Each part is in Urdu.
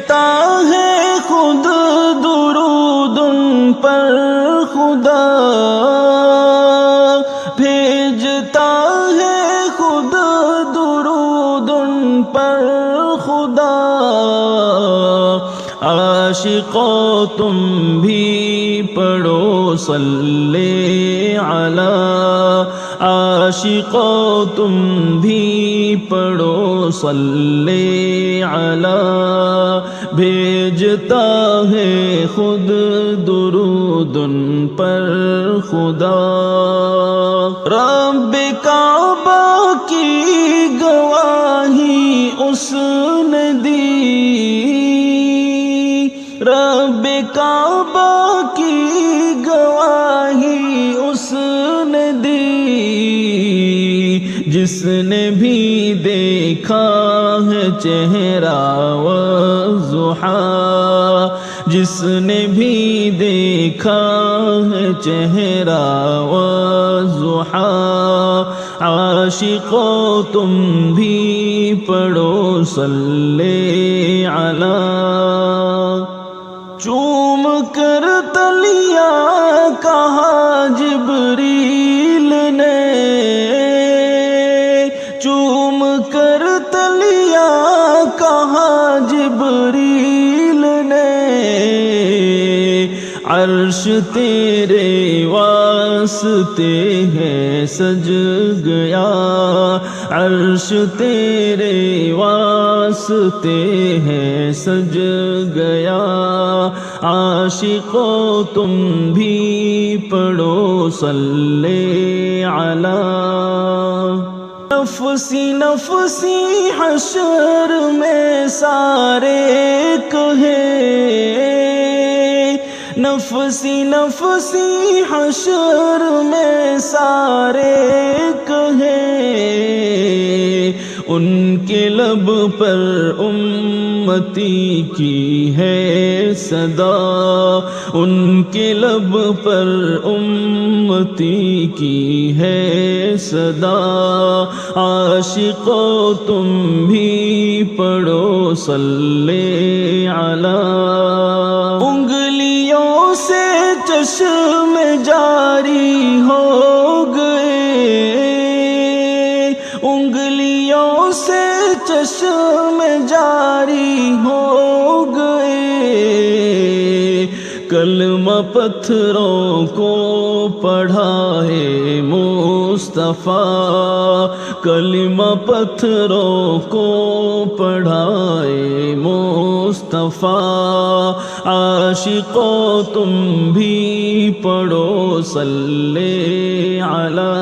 بھیجتا ہے خود درود ان پر خدا، بھیجتا ہے خود درود ان پر خدا۔ عاشقو تم بھی پڑھو صلی علی، عاشقو تم بھی پڑھو صلی علی، بھیجتا ہے خود درود ان پر خدا۔ رب کعبہ کی گواہی اس نے دی، رب کعبہ کی گواہی اس نے دی، جس نے بھی دیکھا ہے چہرہ والضحیٰ، جس نے بھی دیکھا ہے چہرہ والضحیٰ۔ عاشقو تم بھی پڑھو صلی علی، چوم کر تلیا کہا جبریل نے، چوم کر تلیا کہا جبریل نے، عرش تیرے واسطے ہے سج گیا، عرش تیرے واسطے ہے سج گیا۔ عاشقو تم بھی پڑھو صلی علی، نفسی نفسی حشر میں سارے کہیں، نفسی نفسی حشر میں سارے کہیں، ان کے لب پر امتی کی ہے صدا، ان کے لب پر امتی کی ہے صدا۔ عاشقو تم بھی پڑھو صلی علی، انگلیوں سے چشم جاری ہو گئے، انگلیوں سے چشم جاری ہو گئے، کلمہ پتھروں کو پڑھائے مصطفیٰ، کلمہ پتھروں کو پڑھائے مصطفیٰ۔ عاشقو تم بھی پڑھو صلی علی،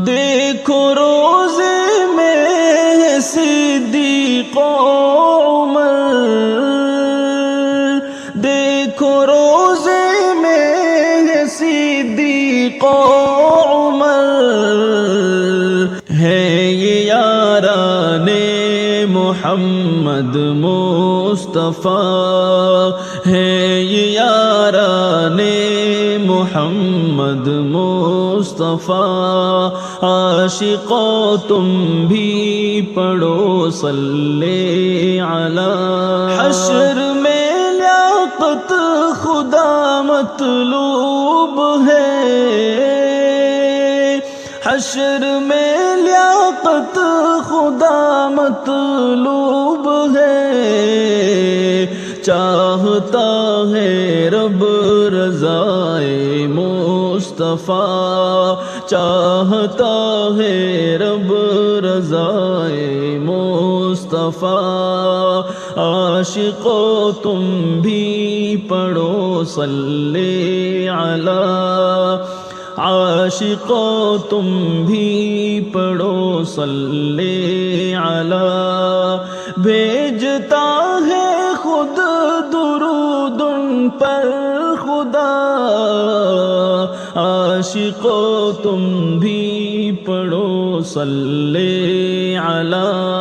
دیکھو روزے میں صدیق و عمر، دیکھو روزے میں صدیق و عمر، ہے یہ یاران محمد مصطفیٰ، ہے یہ یاران محمد مصطفیٰ۔ عاشقو تم بھی پڑھو صلی علی، حشر میں لیاقت خدا مطلوب ہے، حشر میں لیاقت خدا مطلوب ہے، چاہتا ہے رب رضائے مصطفیٰ، چاہتا ہے رب رضائے مصطفیٰ۔ عاشقو تم بھی پڑھو صلی علی، عاشقو تم بھی پڑھو صلی علی، بھیجتا ہے خود درود ان پر خدا۔ عاشقو تم بھی پڑھو صلی علی۔